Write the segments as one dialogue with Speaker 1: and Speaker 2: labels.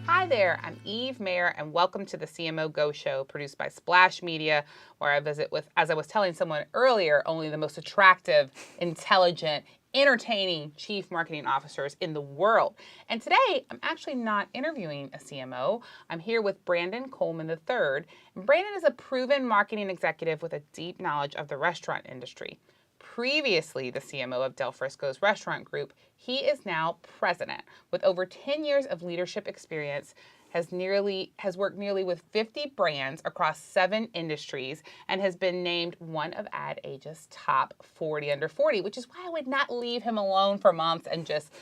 Speaker 1: Hi there, I'm Eve Mayer, and welcome to the CMO Go Show, produced by Splash Media, where I visit with, as I was telling someone earlier, only the most attractive, intelligent, entertaining chief marketing officers in the world. And today, I'm actually not interviewing a CMO. I'm here with Brandon Coleman III. And Brandon is a proven marketing executive with a deep knowledge of the restaurant industry. Previously the CMO of Del Frisco's restaurant group, he is now president. With over 10 years of leadership experience, has worked nearly with 50 brands across 7 industries, and has been named one of Ad Age's top 40 under 40, which is why I would not leave him alone for months and just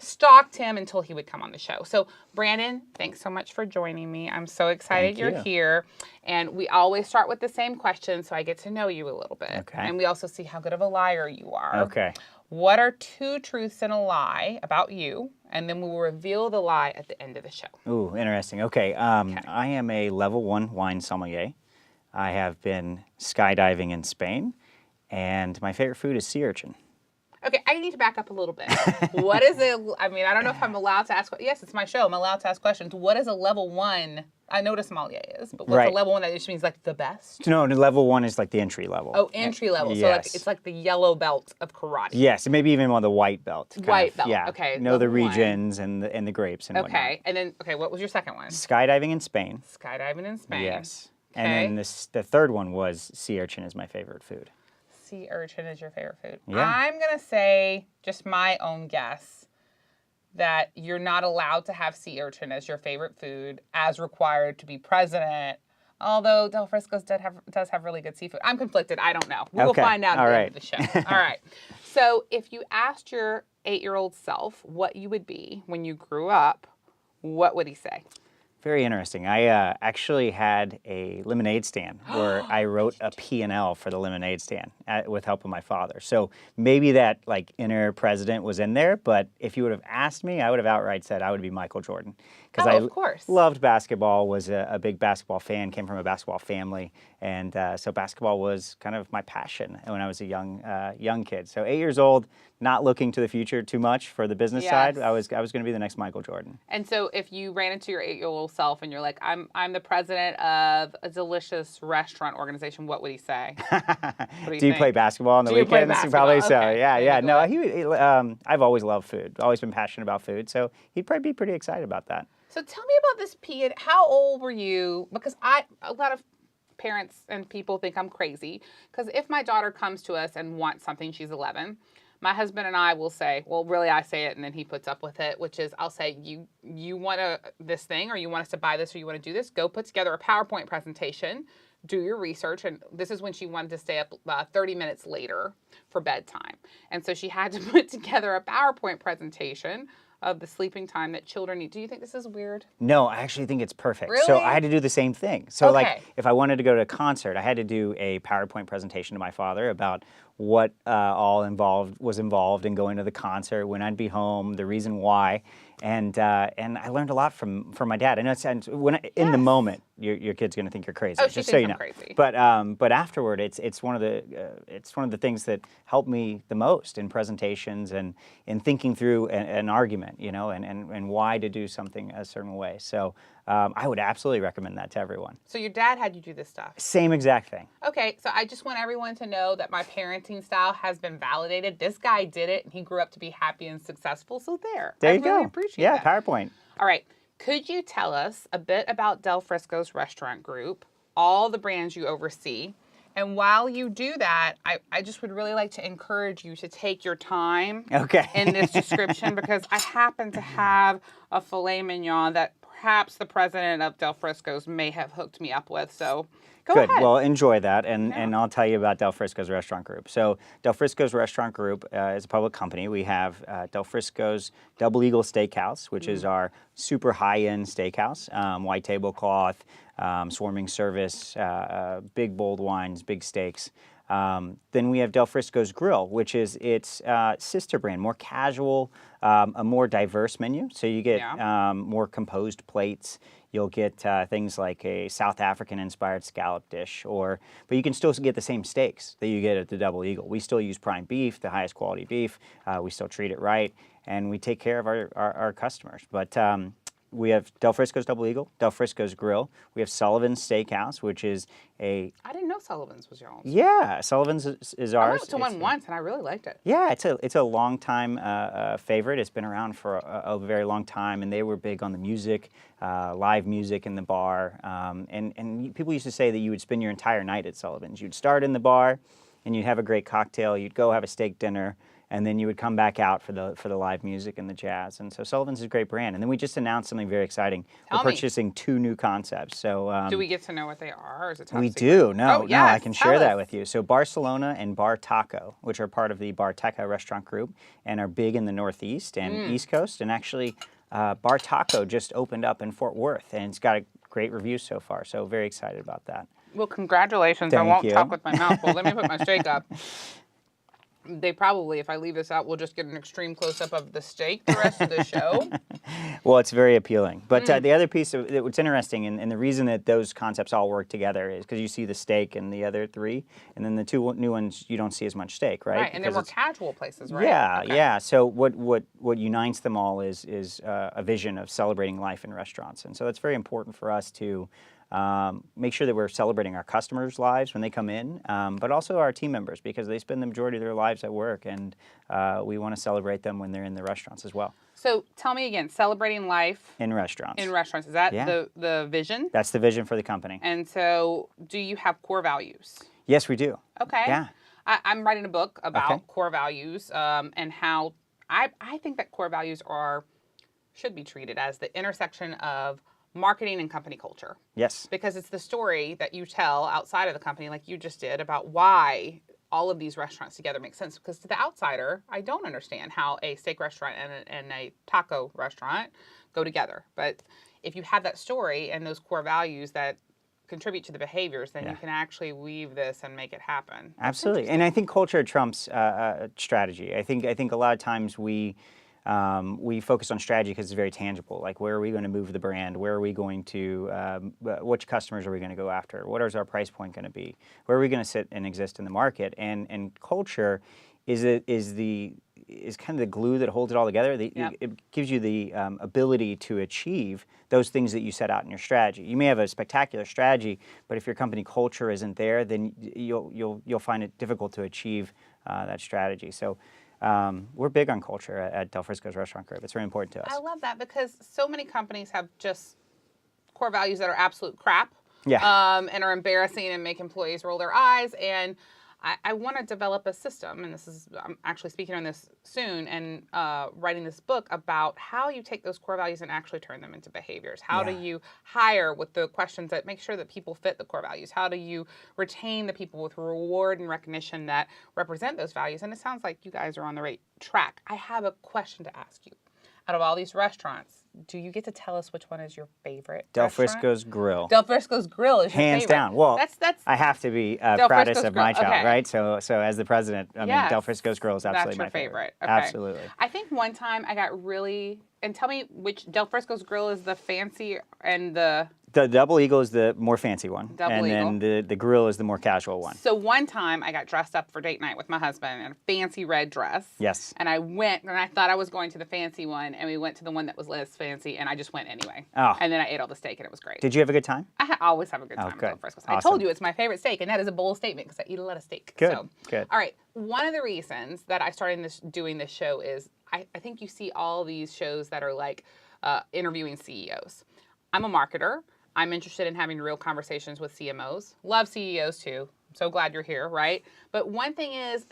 Speaker 1: stalked him until he would come on the show. So Brandon, thanks so much for joining me. I'm so excited you're here. And we always start with the same question, so I get to know you a little bit.
Speaker 2: Okay.
Speaker 1: And we also see how good of a liar you are.
Speaker 2: Okay.
Speaker 1: What are 2 truths and a lie about you? And then we will reveal the lie at the end of the show.
Speaker 2: Ooh, interesting. Okay. I am a level 1 wine sommelier. I have been skydiving in Spain, and my favorite food is sea urchin.
Speaker 1: Okay, I need to back up a little bit. What is it? I mean, I don't know if I'm allowed to ask. Yes, it's my show. I'm allowed to ask questions. What is a level 1? I know what a sommelier is, but what's a level 1 that just means like the best?
Speaker 2: No, level 1 is like the entry level.
Speaker 1: Oh, entry level.
Speaker 2: Yes.
Speaker 1: So like it's like the yellow belt of karate.
Speaker 2: Yes, and maybe even on the white belt.
Speaker 1: White belt.
Speaker 2: Yeah.
Speaker 1: Okay.
Speaker 2: Know the
Speaker 1: level 1.
Speaker 2: regions and the grapes and whatnot.
Speaker 1: Okay, and then what was your second one?
Speaker 2: Skydiving in Spain.
Speaker 1: Skydiving in Spain.
Speaker 2: Yes.
Speaker 1: Okay.
Speaker 2: And then the third one was sea urchin is my favorite food.
Speaker 1: Sea urchin is your favorite food.
Speaker 2: Yeah.
Speaker 1: I'm going to say, just my own guess, that you're not allowed to have sea urchin as your favorite food as required to be president, although Del Frisco's does have really good seafood. I'm conflicted. I don't know. We will find out at the end of the show. All right. So if you asked your 8-year-old self what you would be when you grew up, what would he say?
Speaker 2: Very interesting. I actually had a lemonade stand where I wrote a P&L for the lemonade stand with help of my father. So maybe that like inner president was in there, but if you would have asked me, I would have outright said I would be Michael Jordan. Because
Speaker 1: of course.
Speaker 2: Loved basketball, was a big basketball fan, came from a basketball family, and so basketball was kind of my passion when I was a young kid. So 8 years old, not looking to the future too much for the business side. I was going to be the next Michael Jordan.
Speaker 1: And so if you ran into your 8-year-old self and you're like, I'm the president of a delicious restaurant organization, what would he say?
Speaker 2: Do you play basketball on the weekends? Probably so.
Speaker 1: Okay.
Speaker 2: Yeah. No, I've always loved food. Always been passionate about food. So he'd probably be pretty excited about that.
Speaker 1: So tell me about this P. How old were you? Because a lot of parents and people think I'm crazy. Because if my daughter comes to us and wants something, she's 11. My husband and I will say, well, really, I say it, and then he puts up with it, which is I'll say, you want this thing, or you want us to buy this, or you want to do this, go put together a PowerPoint presentation, do your research. And this is when she wanted to stay up 30 minutes later for bedtime. And so she had to put together a PowerPoint presentation of the sleeping time that children need. Do you think this is weird?
Speaker 2: No, I actually think it's perfect.
Speaker 1: Really?
Speaker 2: So I had to do the same thing. So like if I wanted to go to a concert, I had to do a PowerPoint presentation to my father about what all was involved in going to the concert, when I'd be home, the reason why. And I learned a lot from my dad. I know in the moment your kid's going to think you're crazy.
Speaker 1: Oh, she
Speaker 2: just
Speaker 1: thinks
Speaker 2: so you know.
Speaker 1: I'm crazy.
Speaker 2: But afterward, it's one of the things that helped me the most in presentations and in thinking through an argument, and why to do something a certain way. So I would absolutely recommend that to everyone.
Speaker 1: So your dad had you do this stuff?
Speaker 2: Same exact thing.
Speaker 1: Okay, so I just want everyone to know that my parenting style has been validated. This guy did it, and he grew up to be happy and successful. So there you
Speaker 2: go.
Speaker 1: Really appreciate that.
Speaker 2: Yeah, PowerPoint.
Speaker 1: All right. Could you tell us a bit about Del Frisco's restaurant group, all the brands you oversee? And while you do that, I just would really like to encourage you to take your time in this description, because I happen to have a filet mignon that perhaps the president of Del Frisco's may have hooked me up with. So go ahead.
Speaker 2: Well, enjoy that, and I'll tell you about Del Frisco's Restaurant Group. So Del Frisco's Restaurant Group is a public company. We have Del Frisco's Double Eagle Steakhouse, which is our super high-end steakhouse, white tablecloth, swarming service, big bold wines, big steaks. Then we have Del Frisco's Grille, which is its sister brand, more casual, a more diverse menu. So you get more composed plates. You'll get things like a South African-inspired scallop dish, but you can still get the same steaks that you get at the Double Eagle. We still use prime beef, the highest quality beef. We still treat it right, and we take care of our customers. But we have Del Frisco's Double Eagle, Del Frisco's Grille. We have Sullivan's Steakhouse, which is
Speaker 1: I didn't know Sullivan's was y'all's.
Speaker 2: Yeah, Sullivan's is ours.
Speaker 1: I went to one once, and I really liked it.
Speaker 2: Yeah, it's a long time favorite. It's been around for a very long time, and they were big on the music, live music in the bar. And people used to say that you would spend your entire night at Sullivan's. You'd start in the bar, and you'd have a great cocktail. You'd go have a steak dinner, and then you would come back out for the live music and the jazz. And so Sullivan's is a great brand. And then we just announced something very exciting. We're purchasing 2 new concepts. So
Speaker 1: do we get to know what they are, or is it top
Speaker 2: we
Speaker 1: secret?
Speaker 2: do. No,
Speaker 1: yes,
Speaker 2: I can share that with you. So Barcelona and Bar Taco, which are part of the Bar Taco restaurant group and are big in the Northeast and East Coast. And actually, Bar Taco just opened up in Fort Worth, and it's got a great review so far. So very excited about that.
Speaker 1: Well, congratulations.
Speaker 2: Thank
Speaker 1: I won't
Speaker 2: you.
Speaker 1: talk with my mouth full. Let me put my steak up. They probably, if I leave this out, will just get an extreme close-up of the steak the rest of the show.
Speaker 2: Well, it's very appealing. But the other piece of what's interesting, and the reason that those concepts all work together is because you see the steak in the other 3, and then the 2 new ones, you don't see as much steak, right?
Speaker 1: Right, and they're more casual places, right?
Speaker 2: Yeah,
Speaker 1: Okay.
Speaker 2: yeah. So what unites them all is a vision of celebrating life in restaurants. And so that's very important for us to make sure that we're celebrating our customers' lives when they come in, but also our team members, because they spend the majority of their lives at work, and we want to celebrate them when they're in the restaurants as well.
Speaker 1: So tell me again, celebrating life
Speaker 2: In restaurants.
Speaker 1: in restaurants, is that
Speaker 2: Yeah.
Speaker 1: the vision?
Speaker 2: That's the vision for the company.
Speaker 1: And so do you have core values?
Speaker 2: Yes, we do.
Speaker 1: Okay.
Speaker 2: Yeah.
Speaker 1: I'm writing a book about
Speaker 2: Okay.
Speaker 1: core values and how I think that core values should be treated as the intersection of marketing and company culture.
Speaker 2: Yes.
Speaker 1: Because it's the story that you tell outside of the company, like you just did, about why all of these restaurants together make sense. Because to the outsider, I don't understand how a steak restaurant and a taco restaurant go together. But if you have that story and those core values that contribute to the behaviors, then you can actually weave this and make it happen.
Speaker 2: Absolutely. And I think culture trumps strategy. I think a lot of times we focus on strategy because it's very tangible. Like, where are we going to move the brand? Where are we going to, which customers are we going to go after? What is our price point going to be? Where are we going to sit and exist in the market? And culture is kind of the glue that holds it all together. It gives you the ability to achieve those things that you set out in your strategy. You may have a spectacular strategy, but if your company culture isn't there, then you'll find it difficult to achieve that strategy. So. We're big on culture at Del Frisco's Restaurant Group. It's very important to us.
Speaker 1: I love that because so many companies have just core values that are absolute crap. And are embarrassing and make employees roll their eyes. And I want to develop a system, and I'm actually speaking on this soon and writing this book about how you take those core values and actually turn them into behaviors. How do you hire with the questions that make sure that people fit the core values? How do you retain the people with reward and recognition that represent those values? And it sounds like you guys are on the right track. I have a question to ask you. Out of all these restaurants, do you get to tell us which one is your favorite
Speaker 2: Del
Speaker 1: restaurant?
Speaker 2: Frisco's Grille.
Speaker 1: Del Frisco's Grille is your
Speaker 2: Hands
Speaker 1: favorite.
Speaker 2: down. Well,
Speaker 1: that's
Speaker 2: I have to be
Speaker 1: Del
Speaker 2: proudest
Speaker 1: Frisco's
Speaker 2: of my
Speaker 1: Grille.
Speaker 2: child,
Speaker 1: Okay.
Speaker 2: right? So as the president, I mean, Del Frisco's Grille is absolutely
Speaker 1: That's your
Speaker 2: my favorite.
Speaker 1: Okay.
Speaker 2: Absolutely.
Speaker 1: I think one time I got really, and tell me which Del Frisco's Grille is the fancy and the
Speaker 2: Double Eagle is the more fancy one,
Speaker 1: Double
Speaker 2: then the Grille is the more casual one.
Speaker 1: So one time I got dressed up for date night with my husband in a fancy red dress.
Speaker 2: Yes.
Speaker 1: And I went, and I thought I was going to the fancy one, and we went to the one that was less fancy, and I just went anyway.
Speaker 2: Oh.
Speaker 1: And then I ate all the steak, and it was great.
Speaker 2: Did you have a good time?
Speaker 1: I always have a good time at
Speaker 2: good.
Speaker 1: Del Frisco's.
Speaker 2: Awesome.
Speaker 1: I told you it's my favorite steak, and that is a bold statement because I eat a lot of steak.
Speaker 2: Good,
Speaker 1: So,
Speaker 2: good.
Speaker 1: All right. One of the reasons that I started doing this show is I think you see all these shows that are like interviewing CEOs. I'm a marketer. I'm interested in having real conversations with CMOs. Love CEOs too. I'm so glad you're here, right? But one thing is,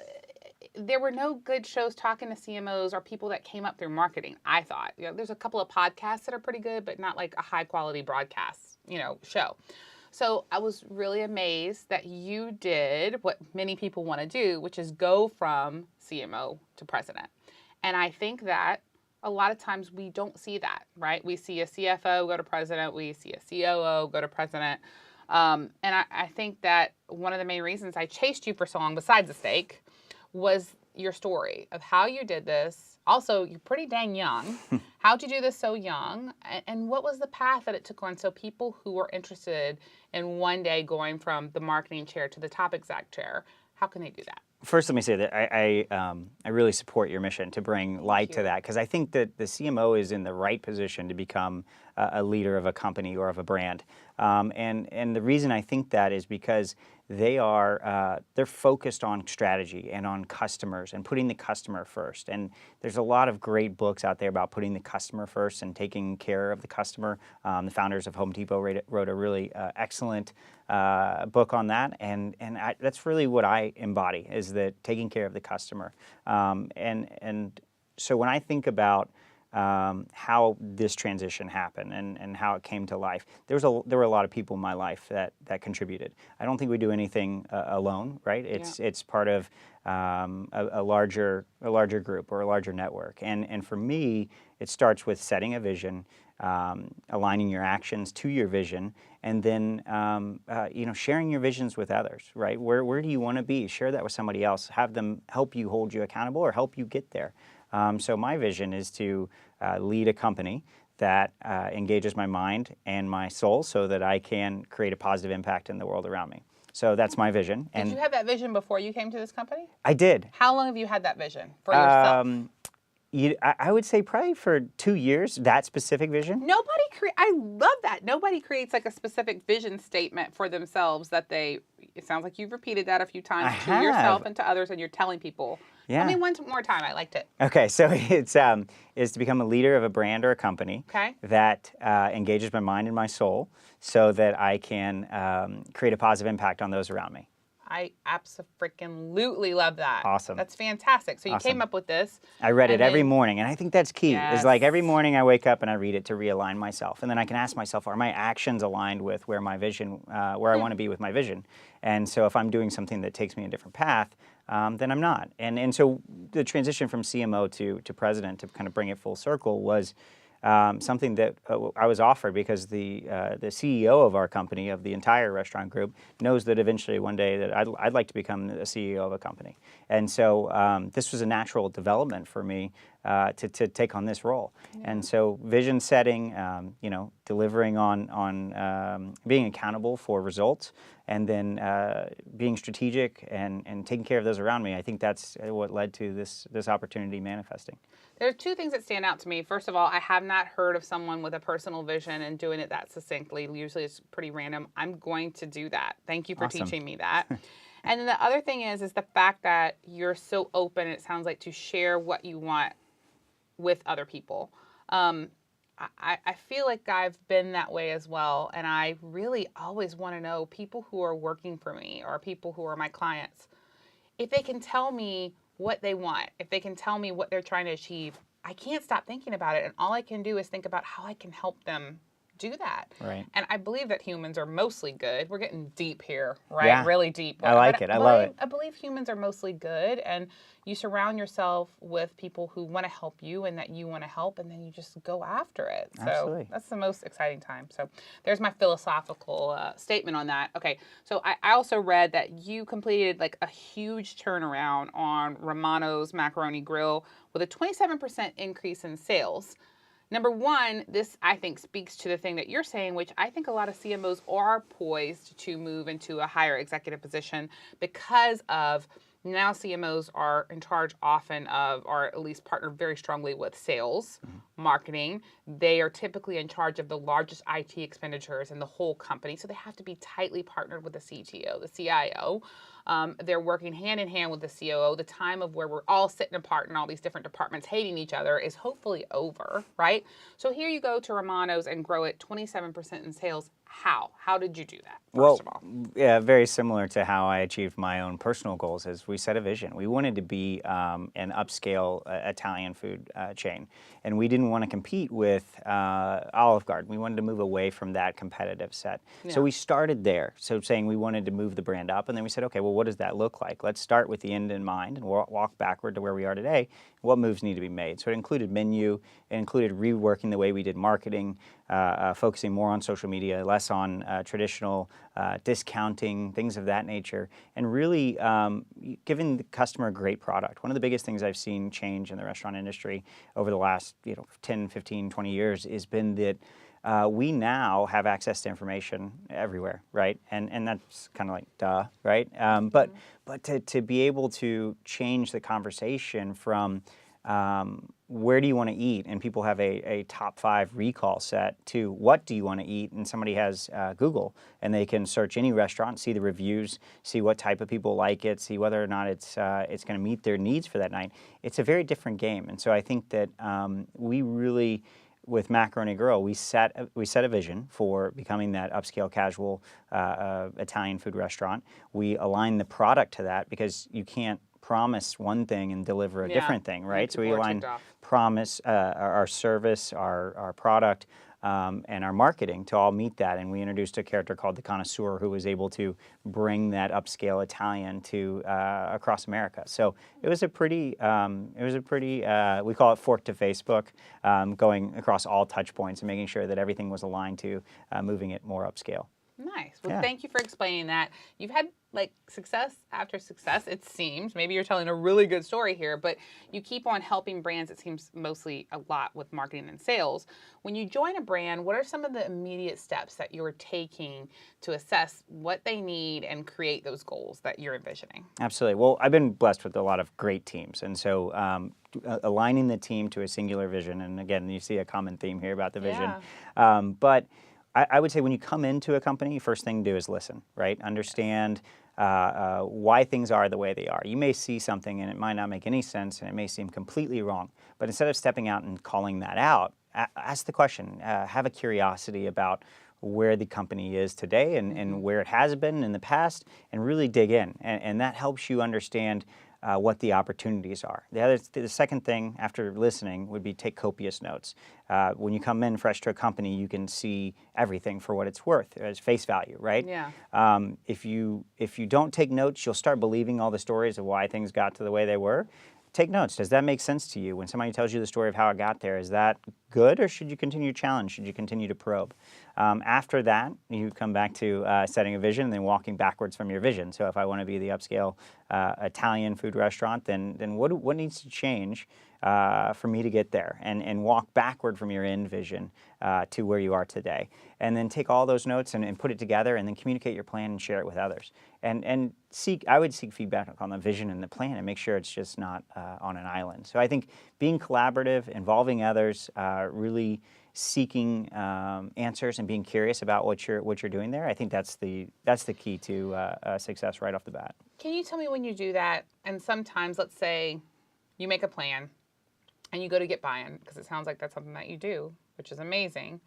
Speaker 1: there were no good shows talking to CMOs or people that came up through marketing, I thought. There's a couple of podcasts that are pretty good, but not like a high quality broadcast, show. So I was really amazed that you did what many people want to do, which is go from CMO to president. And I think that a lot of times we don't see that, right? We see a CFO go to president, we see a COO go to president. And I think that one of the main reasons I chased you for so long, besides the steak, was your story of how you did this Also, you're pretty dang young. How'd you do this so young? And what was the path that it took on? So people who are interested in one day going from the marketing chair to the top exec chair, how can they do that?
Speaker 2: First, let me say that I really support your mission to bring light to that, because I think that the CMO is in the right position to become a leader of a company or of a brand. And the reason I think that is because they're focused on strategy and on customers and putting the customer first. And there's a lot of great books out there about putting the customer first and taking care of the customer. The founders of Home Depot wrote a really excellent book on that, and that's really what I embody, is that taking care of the customer. And so when I think about how this transition happened and how it came to life, there were a lot of people in my life that contributed. I don't think we do anything alone, right? It's part of a larger group or a larger network. And for me, it starts with setting a vision, aligning your actions to your vision, and then sharing your visions with others, right? Where do you want to be? Share that with somebody else. Have them help you, hold you accountable, or help you get there. So my vision is to lead a company that engages my mind and my soul so that I can create a positive impact in the world around me. So that's my vision.
Speaker 1: Did you have that vision before you came to this company?
Speaker 2: I did.
Speaker 1: How long have you had that vision for yourself?
Speaker 2: I would say probably for 2 years, that specific vision.
Speaker 1: I love that. Nobody creates like a specific vision statement for themselves it sounds like you've repeated that a few times to yourself and to others, and you're telling people.
Speaker 2: Yeah.
Speaker 1: Tell me one more time. I liked it.
Speaker 2: Okay, so it's is to become a leader of a brand or a company that engages my mind and my soul so that I can create a positive impact on those around me.
Speaker 1: I absolutely love that.
Speaker 2: Awesome.
Speaker 1: That's fantastic. So you came up with this.
Speaker 2: I read it every morning, and I think that's key.
Speaker 1: Yes.
Speaker 2: Is like every morning I wake up and I read it to realign myself, and then I can ask myself, are my actions aligned with where my vision, where I want to be with my vision? And so if I'm doing something that takes me a different path, then I'm not. And so the transition from CMO to president, to kind of bring it full circle, was something that I was offered because the CEO of our company, of the entire restaurant group, knows that eventually one day that I'd like to become the CEO of a company. And so this was a natural development for me to take on this role. Yeah. And so vision setting, delivering on being accountable for results, and then being strategic and taking care of those around me. I think that's what led to this opportunity manifesting.
Speaker 1: There are two things that stand out to me. First of all, I have not heard of someone with a personal vision and doing it that succinctly. Usually it's pretty random. I'm going to do that. Thank you for teaching me that. And then the other thing is the fact that you're so open, it sounds like, to share what you want with other people. I feel like I've been that way as well, and I really always want to know people who are working for me or people who are my clients, if they can tell me what they want, if they can tell me what they're trying to achieve, I can't stop thinking about it, and all I can do is think about how I can help them do that.
Speaker 2: Right.
Speaker 1: And I believe that humans are mostly good. We're getting deep here, right?
Speaker 2: Yeah.
Speaker 1: Really deep.
Speaker 2: I like it. I love it.
Speaker 1: I believe humans are mostly good, and you surround yourself with people who want to help you and that you want to help, and then you just go after it.
Speaker 2: Absolutely.
Speaker 1: So that's the most exciting time. So there's my philosophical statement on that. Okay, so I also read that you completed like a huge turnaround on Romano's Macaroni Grill with a 27% increase in sales. Number one, this, I think, speaks to the thing that you're saying, which I think a lot of CMOs are poised to move into a higher executive position because of now CMOs are in charge often of, or at least partner very strongly with sales, marketing. They are typically in charge of the largest IT expenditures in the whole company, so they have to be tightly partnered with the CTO, the CIO. They're working hand in hand with the COO. The time of where we're all sitting apart in all these different departments hating each other is hopefully over, right? So here you go to Romano's and grow it 27% in sales. How? How did you do that, first of all?
Speaker 2: Yeah, very similar to how I achieved my own personal goals is we set a vision. We wanted to be an upscale Italian food chain, and we didn't want to compete with Olive Garden. We wanted to move away from that competitive set. Yeah. So we started there, so saying we wanted to move the brand up, and then we said, okay, well, what does that look like? Let's start with the end in mind and walk backward to where we are today. What moves need to be made? So it included menu, it included reworking the way we did marketing, focusing more on social media, less on traditional discounting, things of that nature, and really giving the customer a great product. One of the biggest things I've seen change in the restaurant industry over the last 10, 15, 20 years has been that we now have access to information everywhere, right? And that's kind of like duh, right? But to be able to change the conversation from where do you want to eat, and people have a top 5 recall set, to what do you want to eat, and somebody has Google, and they can search any restaurant, see the reviews, see what type of people like it, see whether or not it's going to meet their needs for that night. It's a very different game, and so I think that we really, with Macaroni Grille, we set a vision for becoming that upscale, casual Italian food restaurant. We align the product to that, because you can't promise one thing and deliver a different thing, right? So we align promise, our service, our product, and our marketing to all meet that. And we introduced a character called the Connoisseur, who was able to bring that upscale Italian to across America. So it was a pretty, we call it fork to Facebook, going across all touch points and making sure that everything was aligned to moving it more upscale.
Speaker 1: Nice. Well, thank you for explaining that. You've had success after success, it seems. Maybe you're telling a really good story here, but you keep on helping brands, it seems, mostly a lot with marketing and sales. When you join a brand, what are some of the immediate steps that you're taking to assess what they need and create those goals that you're envisioning? Absolutely.
Speaker 2: Well, I've been blessed with a lot of great teams. And so aligning the team to a singular vision, and again, you see a common theme here about the vision. But I would say when you come into a company, first thing to do is listen, right? Understand why things are the way they are. You may see something and it might not make any sense and it may seem completely wrong, but instead of stepping out and calling that out, ask the question, have a curiosity about where the company is today and where it has been in the past, and really dig in. And that helps you understand what the opportunities are. The second thing after listening would be take copious notes. When you come in fresh to a company, you can see everything for what it's worth as face value, right?
Speaker 1: Yeah.
Speaker 2: If you don't take notes, you'll start believing all the stories of why things got to the way they were. Take notes. Does that make sense to you? When somebody tells you the story of how it got there, is that good, or should you continue to challenge? Should you continue to probe? After that, you come back to setting a vision and then walking backwards from your vision. So if I want to be the upscale Italian food restaurant, then what needs to change for me to get there? And walk backward from your end vision to where you are today. And then take all those notes and put it together, and then communicate your plan and share it with others. And I would seek feedback on the vision and the plan and make sure it's just not on an island. So I think being collaborative, involving others, really seeking answers and being curious about what you're doing there, I think that's the key to success right off the bat.
Speaker 1: Can you tell me when you do that, and sometimes, let's say you make a plan and you go to get buy-in, because it sounds like that's something that you do, which is amazing,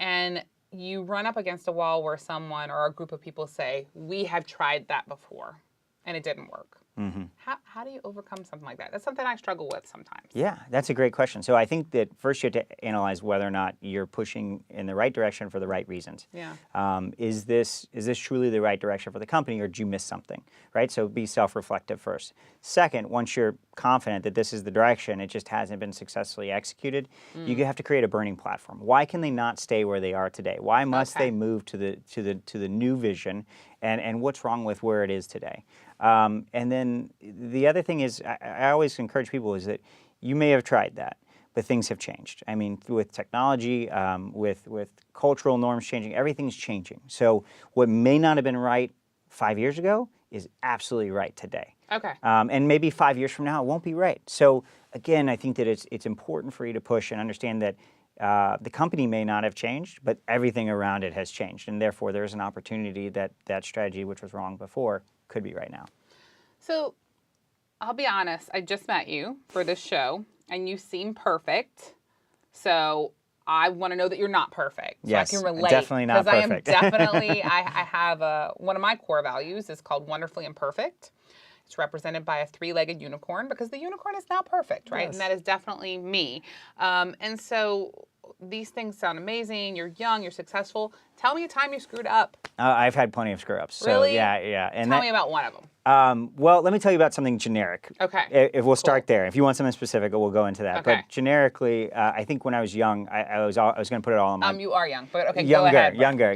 Speaker 1: and you run up against a wall where someone or a group of people say, we have tried that before and it didn't work. Mm-hmm. How do you overcome something like that? That's something I struggle with sometimes.
Speaker 2: Yeah, that's a great question. So I think that first you have to analyze whether or not you're pushing in the right direction for the right reasons.
Speaker 1: Yeah.
Speaker 2: Is this truly the right direction for the company, or did you miss something, right? So be self-reflective first. Second, once you're confident that this is the direction, it just hasn't been successfully executed, you have to create a burning platform. Why can they not stay where they are today? Why must they move to the new vision? And what's wrong with where it is today? And then the other thing is, I always encourage people, is that you may have tried that, but things have changed. I mean, with technology, with cultural norms changing, everything's changing. So what may not have been right 5 years ago is absolutely right today.
Speaker 1: Okay.
Speaker 2: And maybe 5 years from now, it won't be right. So again, I think that it's important for you to push and understand that the company may not have changed, but everything around it has changed. And therefore, there's an opportunity that strategy, which was wrong before, could be right now.
Speaker 1: So I'll be honest, I just met you for this show, and you seem perfect. So I want to know that you're not perfect. So
Speaker 2: yes,
Speaker 1: I can relate.
Speaker 2: Definitely not perfect.
Speaker 1: Because I am definitely, I have one of my core values is called Wonderfully Imperfect. It's represented by a 3-legged unicorn, because the unicorn is not perfect, right?
Speaker 2: Yes.
Speaker 1: And that is definitely me. And so these things sound amazing. You're young, you're successful. Tell me a time you screwed up.
Speaker 2: I've had plenty of screw-ups. So,
Speaker 1: Really?
Speaker 2: yeah. And
Speaker 1: Tell me about one of them.
Speaker 2: Well, let me tell you about something generic.
Speaker 1: Okay.
Speaker 2: If we'll start there. If you want something specific, we'll go into that.
Speaker 1: Okay.
Speaker 2: But generically, I think when I was young, I was going to put it all on my...
Speaker 1: You are young, but okay, go ahead.
Speaker 2: Younger.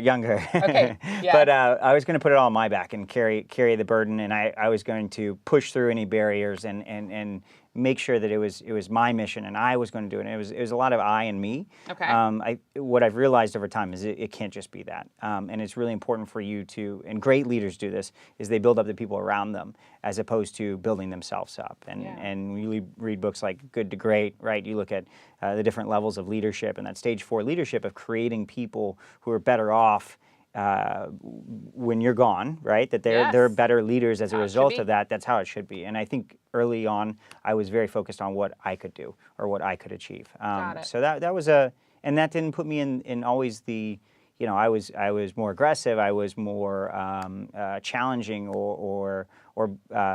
Speaker 1: Okay, yes.
Speaker 2: But I was going to put it all on my back and carry the burden, and I was going to push through any barriers and make sure that it was my mission and I was going to do it. And it was a lot of I and me.
Speaker 1: Okay.
Speaker 2: What I've realized over time is it can't just be that. And it's really important for you to, and great leaders do this, is they build up the people around them as opposed to building themselves up. And we read books like Good to Great, right? You look at the different levels of leadership and that stage 4 leadership of creating people who are better off when you're gone, right? That they're better leaders as a result of that. That's how it should be. And I think early on, I was very focused on what I could do or what I could achieve.
Speaker 1: Got it.
Speaker 2: So that was and that didn't put me in always the, I was more aggressive. I was more challenging or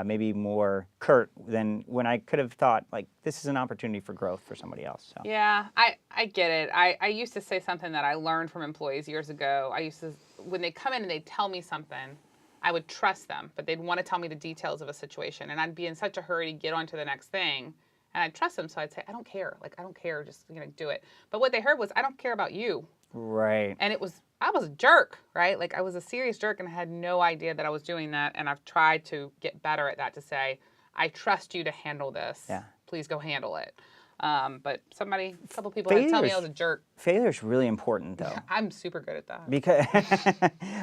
Speaker 2: maybe more curt than when I could have thought, like, this is an opportunity for growth for somebody else. So.
Speaker 1: Yeah, I get it. I used to say something that I learned from employees years ago. I used to, when they come in and they tell me something, I would trust them, but they'd want to tell me the details of a situation, and I'd be in such a hurry to get on to the next thing, and I'd trust them, so I'd say, I don't care. Like, I don't care, just, do it. But what they heard was, I don't care about you.
Speaker 2: Right.
Speaker 1: And I was a jerk, right? Like, I was a serious jerk, and I had no idea that I was doing that, and I've tried to get better at that, to say, I trust you to handle this.
Speaker 2: Yeah.
Speaker 1: Please go handle it. But a couple people had to tell me I was a jerk.
Speaker 2: Failure's really important, though.
Speaker 1: I'm super good at that.
Speaker 2: Because,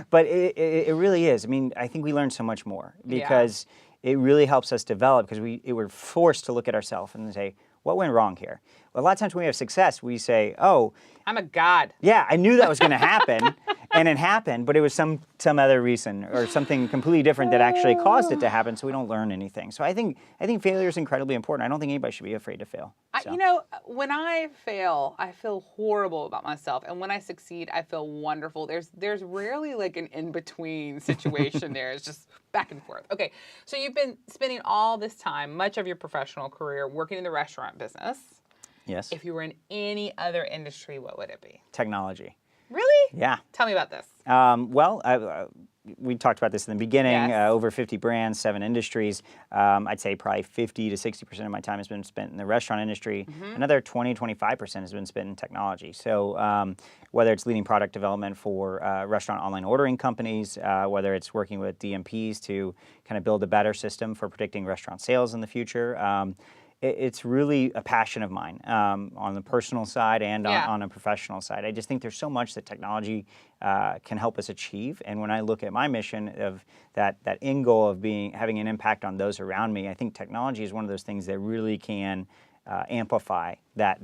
Speaker 2: but it really is. I mean, I think we learn so much more because it really helps us develop, because we're forced to look at ourselves and say, what went wrong here? A lot of times when we have success, we say, oh,
Speaker 1: I'm a god.
Speaker 2: Yeah, I knew that was going to happen, and it happened, but it was some other reason or something completely different that actually caused it to happen, so we don't learn anything. So I think failure is incredibly important. I don't think anybody should be afraid to fail. So.
Speaker 1: When I fail, I feel horrible about myself, and when I succeed, I feel wonderful. There's rarely like an in-between situation there. It's just back and forth. Okay, so you've been spending all this time, much of your professional career, working in the restaurant business.
Speaker 2: Yes.
Speaker 1: If you were in any other industry, what would it be?
Speaker 2: Technology.
Speaker 1: Really?
Speaker 2: Yeah.
Speaker 1: Tell me about this.
Speaker 2: We talked about this in the beginning.
Speaker 1: Yes.
Speaker 2: Over 50 brands, 7 industries. I'd say probably 50 to 60% of my time has been spent in the restaurant industry. Mm-hmm. Another 20-25% has been spent in technology. So whether it's leading product development for restaurant online ordering companies, whether it's working with DMPs to kind of build a better system for predicting restaurant sales in the future. It's really a passion of mine on the personal side and on a professional side. I just think there's so much that technology can help us achieve. And when I look at my mission of that end goal of having an impact on those around me, I think technology is one of those things that really can amplify that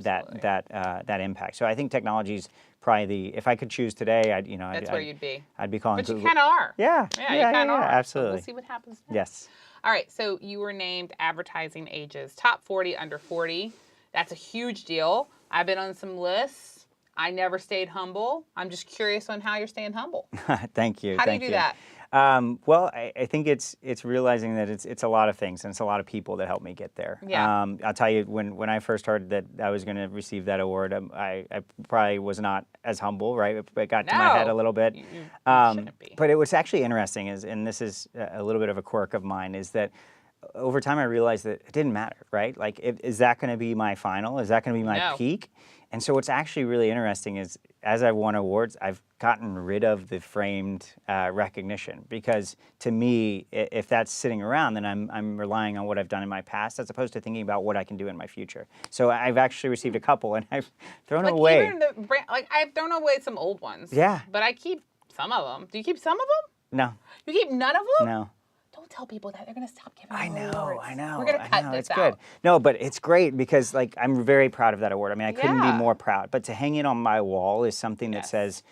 Speaker 2: impact. So I think technology is probably if I could choose today,
Speaker 1: that's where you'd be.
Speaker 2: I'd be calling.
Speaker 1: But you kind of are.
Speaker 2: Yeah,
Speaker 1: you kind of are.
Speaker 2: Absolutely.
Speaker 1: So we'll see what happens next.
Speaker 2: Yes.
Speaker 1: All right, so you were named Advertising Age's Top 40 Under 40. That's a huge deal. I've been on some lists. I never stayed humble. I'm just curious on how you're staying humble.
Speaker 2: Thank you.
Speaker 1: How do you do that?
Speaker 2: Well, I think it's realizing that it's a lot of things and it's a lot of people that help me get there.
Speaker 1: Yeah.
Speaker 2: I'll tell you, when I first heard that I was going to receive that award, I probably was not as humble, right? It got to my head a little bit.
Speaker 1: You shouldn't be.
Speaker 2: But it was actually interesting, and this is a little bit of a quirk of mine, is that over time I realized that it didn't matter, right? Like, is that going to be my final? Is that going to be my peak? And so what's actually really interesting is, as I've won awards, I've gotten rid of the framed recognition, because to me, if that's sitting around, then I'm relying on what I've done in my past as opposed to thinking about what I can do in my future. So I've actually received a couple, and I've thrown them away.
Speaker 1: Even I've thrown away some old ones.
Speaker 2: Yeah.
Speaker 1: But I keep some of them. Do you keep some of them?
Speaker 2: No.
Speaker 1: You keep none of them?
Speaker 2: No.
Speaker 1: Don't tell people that. They're going to stop giving
Speaker 2: I
Speaker 1: awards.
Speaker 2: know.
Speaker 1: We're going to cut this
Speaker 2: it's
Speaker 1: out.
Speaker 2: Good. No, but it's great because, like, I'm very proud of that award. I mean, I couldn't be more proud. But to hang it on my wall is something that says,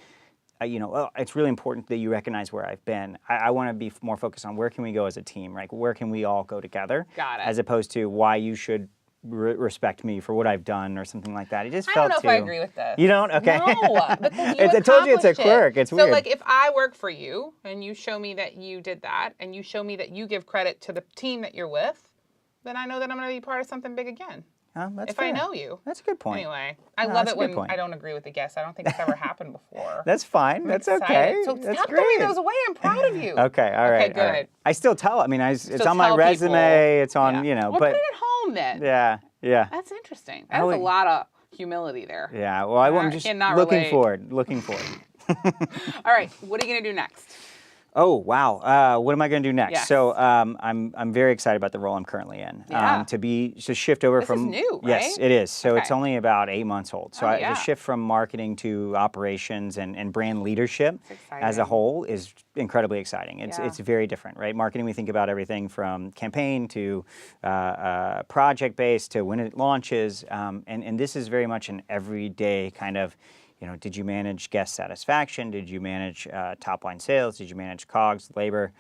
Speaker 2: it's really important that you recognize where I've been. I want to be more focused on where can we go as a team, right? Where can we all go together?
Speaker 1: Got it.
Speaker 2: As opposed to why you should respect me for what I've done or something like that. It just
Speaker 1: I
Speaker 2: felt
Speaker 1: don't know if I agree with this.
Speaker 2: You don't? Okay.
Speaker 1: No, because you
Speaker 2: I told you it's a quirk. It's weird.
Speaker 1: So, like, if I work for you and you show me that you did that and you show me that you give credit to the team that you're with, then I know that I'm going to be part of something big again.
Speaker 2: That's
Speaker 1: if
Speaker 2: fair.
Speaker 1: I know you.
Speaker 2: That's a good point.
Speaker 1: Anyway, I
Speaker 2: No,
Speaker 1: love
Speaker 2: that's
Speaker 1: it
Speaker 2: a good
Speaker 1: when
Speaker 2: point.
Speaker 1: I don't agree with the guest. I don't think it's ever happened before.
Speaker 2: That's fine. That's okay.
Speaker 1: So
Speaker 2: That's
Speaker 1: stop
Speaker 2: great.
Speaker 1: throwing those away. I'm proud of you.
Speaker 2: Okay, all right.
Speaker 1: Okay, good.
Speaker 2: All right. I still tell. I mean, it's
Speaker 1: Still
Speaker 2: on my
Speaker 1: tell
Speaker 2: resume.
Speaker 1: people.
Speaker 2: It's on,
Speaker 1: Well,
Speaker 2: but
Speaker 1: put it at home then.
Speaker 2: yeah.
Speaker 1: That's interesting. That's a lot of humility there.
Speaker 2: Yeah. Well, I'm just looking forward.
Speaker 1: All right. What are you going to do next?
Speaker 2: Oh, wow. What am I going to do next?
Speaker 1: Yes.
Speaker 2: So I'm very excited about the role I'm currently in.
Speaker 1: Yeah.
Speaker 2: To shift over from.
Speaker 1: This is new, right?
Speaker 2: Yes, it is. So it's only about 8 months old. So
Speaker 1: yeah.
Speaker 2: the shift from marketing to operations and brand leadership as a whole is incredibly exciting. It's very different, right? Marketing, we think about everything from campaign to project-based to when it launches. And this is very much an everyday kind of, did you manage guest satisfaction? Did you manage top line sales? Did you manage COGS, labor?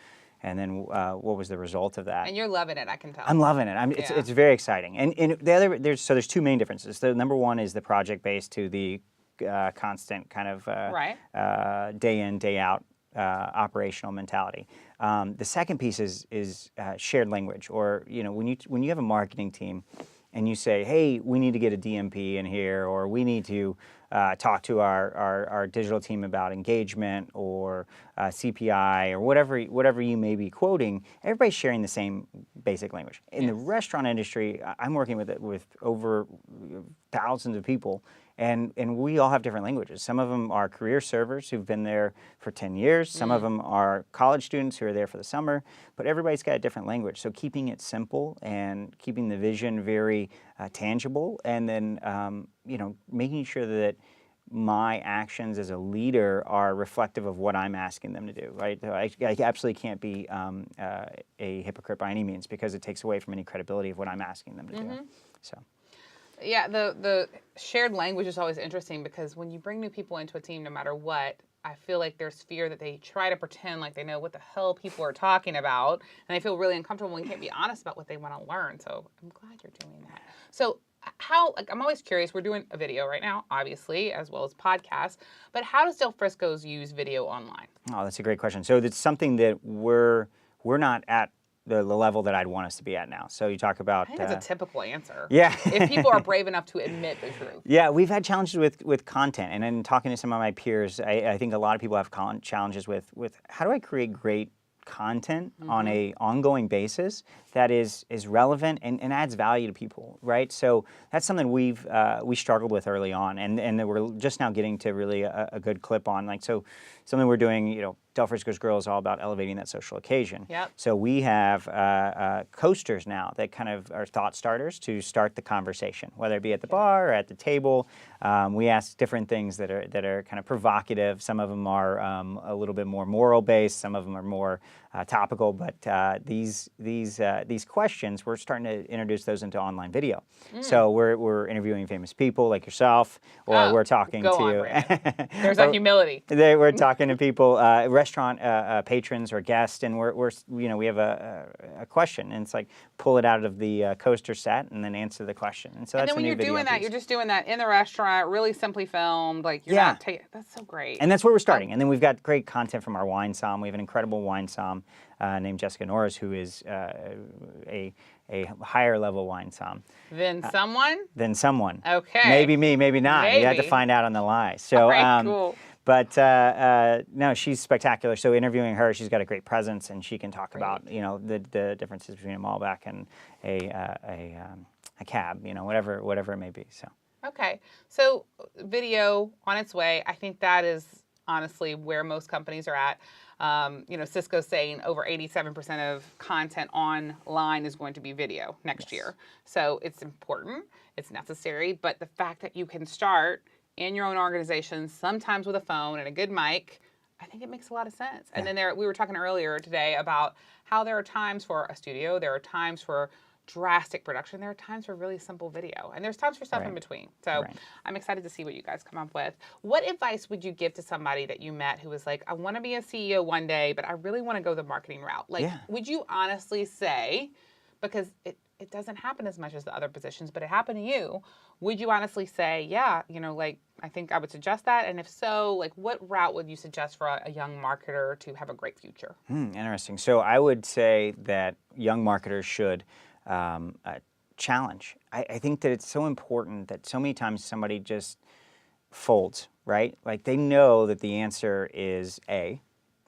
Speaker 2: And then what was the result of that?
Speaker 1: And you're loving it, I can tell.
Speaker 2: I'm loving it. It's very exciting. And the other there's two main differences. The number one is the project based to the constant kind of day in, day out operational mentality. The second piece is shared language, or when you have a marketing team and you say, hey, we need to get a DMP in here, or we need to talk to our digital team about engagement or CPI or whatever you may be quoting, everybody's sharing the same basic language. In the restaurant industry, I'm working with over thousands of people, and we all have different languages. Some of them are career servers who've been there for 10 years. Some of them are college students who are there for the summer, but everybody's got a different language. So keeping it simple and keeping the vision very tangible, and then making sure that my actions as a leader are reflective of what I'm asking them to do, right? I absolutely can't be a hypocrite by any means, because it takes away from any credibility of what I'm asking them to do. So.
Speaker 1: Yeah, the shared language is always interesting, because when you bring new people into a team, no matter what, I feel like there's fear that they try to pretend like they know what the hell people are talking about, and they feel really uncomfortable and can't be honest about what they want to learn. So I'm glad you're doing that. So I'm always curious, we're doing a video right now, obviously, as well as podcasts, but how does Del Frisco's use video online?
Speaker 2: Oh, that's a great question. So it's something that we're not at the level that I'd want us to be at now. So you talk about...
Speaker 1: I think that's a typical answer.
Speaker 2: Yeah.
Speaker 1: If people are brave enough to admit the truth.
Speaker 2: Yeah, we've had challenges with content. And in talking to some of my peers, I think a lot of people have challenges with how do I create great content on a ongoing basis that is relevant and adds value to people, right? So that's something we struggled with early on, and that we're just now getting to really a good clip on. Like, so something we're doing, Del Frisco's Grille is all about elevating that social occasion.
Speaker 1: Yep.
Speaker 2: So we have coasters now that kind of are thought starters to start the conversation, whether it be at the bar or at the table. We ask different things that are kind of provocative. Some of them are a little bit more moral based. Some of them are more topical. But these questions, we're starting to introduce those into online video. So we're interviewing famous people like yourself, or we're talking to.
Speaker 1: There's a humility.
Speaker 2: We're talking to people, restaurant patrons or guests, and we have a question, and it's like pull it out of the coaster set and then answer the question. And so
Speaker 1: then when you're doing that, you're just doing that in the restaurant, really simply filmed. Like you're not taking. That's so great.
Speaker 2: And that's where we're starting. And then we've got great content from our wine somm. We have an incredible wine somm named Jessica Norris, who is a higher level wine somm.
Speaker 1: Than someone? Okay.
Speaker 2: Maybe me, maybe not. Maybe. You have to find out on the lie. So,
Speaker 1: all right, cool.
Speaker 2: But no, she's spectacular. So interviewing her, she's got a great presence, and she can talk about the differences between a Malbec and a cab, whatever it may be. So.
Speaker 1: Okay, so video on its way. I think that is honestly where most companies are at. Cisco's saying over 87% of content online is going to be video next year. So it's important, it's necessary, but the fact that you can start in your own organization, sometimes with a phone and a good mic, I think it makes a lot of sense. And then we were talking earlier today about how there are times for a studio, there are times for drastic production, there are times for really simple video, and there's times for stuff in between. So I'm excited to see what you guys come up with. What advice would you give to somebody that you met who was like, I want to be a CEO one day, but I really want to go the marketing route? Like, would you honestly say, because it doesn't happen as much as the other positions, but it happened to you, would you honestly say, I think I would suggest that? And if so, like, what route would you suggest for a young marketer to have a great future?
Speaker 2: Interesting. So I would say that young marketers should challenge. I think that it's so important that so many times somebody just folds, right? Like they know that the answer is A,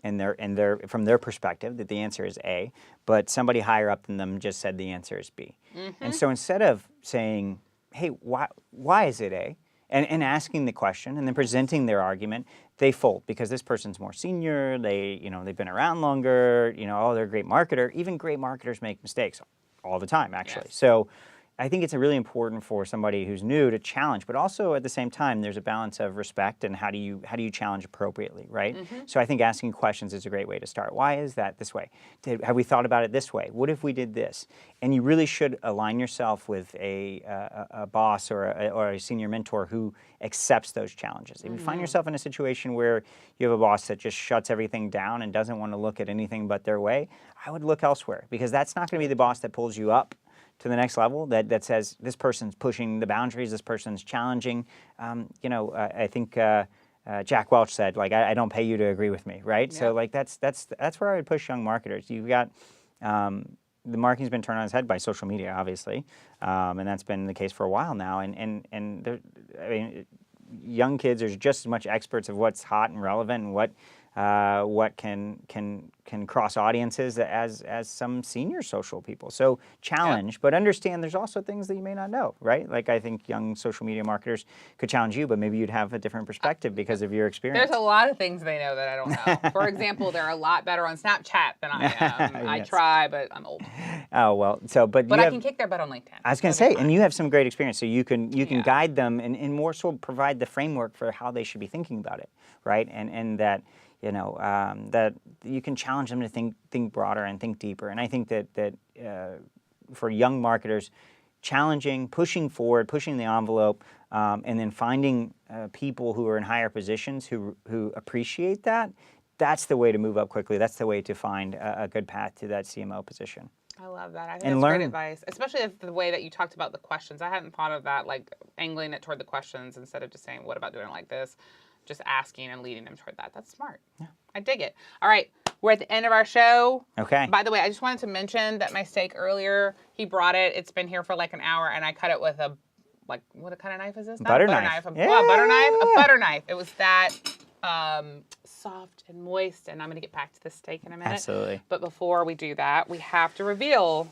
Speaker 2: and they're from their perspective that the answer is A, but somebody higher up than them just said the answer is B. And so instead of saying, hey, why is it A? And asking the question and then presenting their argument, they fold because this person's more senior, they've been around longer, oh, they're a great marketer. Even great marketers make mistakes all the time, actually.
Speaker 1: Yes.
Speaker 2: So I think it's really important for somebody who's new to challenge, but also at the same time, there's a balance of respect and how do you challenge appropriately, right? So I think asking questions is a great way to start. Why is that this way? Have we thought about it this way? What if we did this? And you really should align yourself with a boss or a senior mentor who accepts those challenges. If you find yourself in a situation where you have a boss that just shuts everything down and doesn't want to look at anything but their way, I would look elsewhere because that's not going to be the boss that pulls you up to the next level, that says this person's pushing the boundaries, this person's challenging. I think Jack Welch said, like, I don't pay you to agree with me, right? Yep. So like that's where I would push young marketers. You've got the marketing's been turned on its head by social media, obviously, and that's been the case for a while now. And young kids are just as much experts of what's hot and relevant and what can cross audiences as some senior social people. So challenge, but understand there's also things that you may not know, right? Like I think young social media marketers could challenge you, but maybe you'd have a different perspective because of your experience.
Speaker 1: There's a lot of things they know that I don't know. For example, they're a lot better on Snapchat than I am.
Speaker 2: Yes.
Speaker 1: I try, but I'm old.
Speaker 2: Oh, well, but
Speaker 1: I can kick their butt on LinkedIn.
Speaker 2: I was going to say, and you have some great experience, so you can guide them and more so provide the framework for how they should be thinking about it, right? And that that you can challenge them to think broader and think deeper. And I think that for young marketers, challenging, pushing forward, pushing the envelope, and then finding people who are in higher positions who appreciate that, that's the way to move up quickly. That's the way to find a good path to that CMO position.
Speaker 1: I love that. I think that's great advice, especially the way that you talked about the questions. I hadn't thought of that, like angling it toward the questions instead of just saying, what about doing it like this? Just asking and leading them toward that. That's smart. Yeah. I dig it. All right. We're at the end of our show.
Speaker 2: Okay.
Speaker 1: By the way, I just wanted to mention that my steak earlier, he brought it. It's been here for like an hour, and I cut it with what kind of knife is this?
Speaker 2: Butter knife.
Speaker 1: A butter knife. A butter knife. It was that soft and moist, and I'm going to get back to the steak in a minute.
Speaker 2: Absolutely.
Speaker 1: But before we do that, we have to reveal,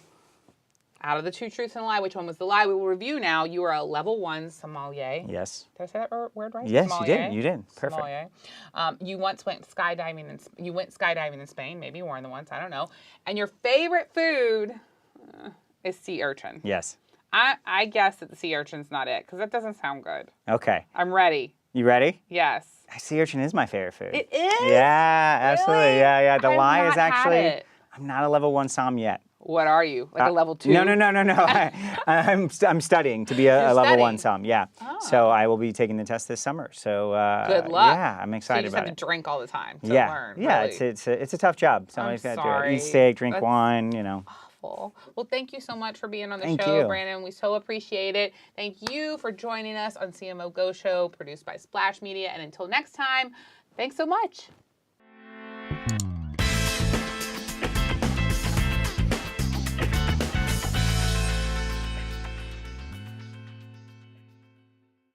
Speaker 1: out of the two truths and a lie, which one was the lie? We will review now. You are a level 1 sommelier.
Speaker 2: Yes.
Speaker 1: Did I say that word right?
Speaker 2: Yes,
Speaker 1: sommelier.
Speaker 2: you did. Perfect.
Speaker 1: Sommelier. You once went skydiving in Spain. Maybe you were in the once. I don't know. And your favorite food is sea urchin.
Speaker 2: Yes.
Speaker 1: I guess that the sea urchin's not it because that doesn't sound good.
Speaker 2: Okay.
Speaker 1: I'm ready.
Speaker 2: You ready?
Speaker 1: Yes.
Speaker 2: Sea urchin is my favorite food.
Speaker 1: It is?
Speaker 2: Yeah, absolutely.
Speaker 1: Really?
Speaker 2: Yeah. The
Speaker 1: I've
Speaker 2: lie
Speaker 1: not
Speaker 2: is actually,
Speaker 1: had it.
Speaker 2: I'm not a level 1 som yet.
Speaker 1: What are you? Like a level 2?
Speaker 2: No. I'm studying to be a level 1 som. Yeah.
Speaker 1: Oh.
Speaker 2: So I will be taking the test this summer. So
Speaker 1: good luck.
Speaker 2: Yeah, I'm excited
Speaker 1: about it. So you just have to drink all the time to learn.
Speaker 2: Yeah.
Speaker 1: Really.
Speaker 2: It's a tough job. Somebody's got to do it. Eat steak, drink wine.
Speaker 1: Awful. Well, thank you so much for being on the
Speaker 2: Thank
Speaker 1: show,
Speaker 2: you.
Speaker 1: Brandon. We so appreciate it. Thank you for joining us on CMO Go Show, produced by Splash Media. And until next time, thanks so much.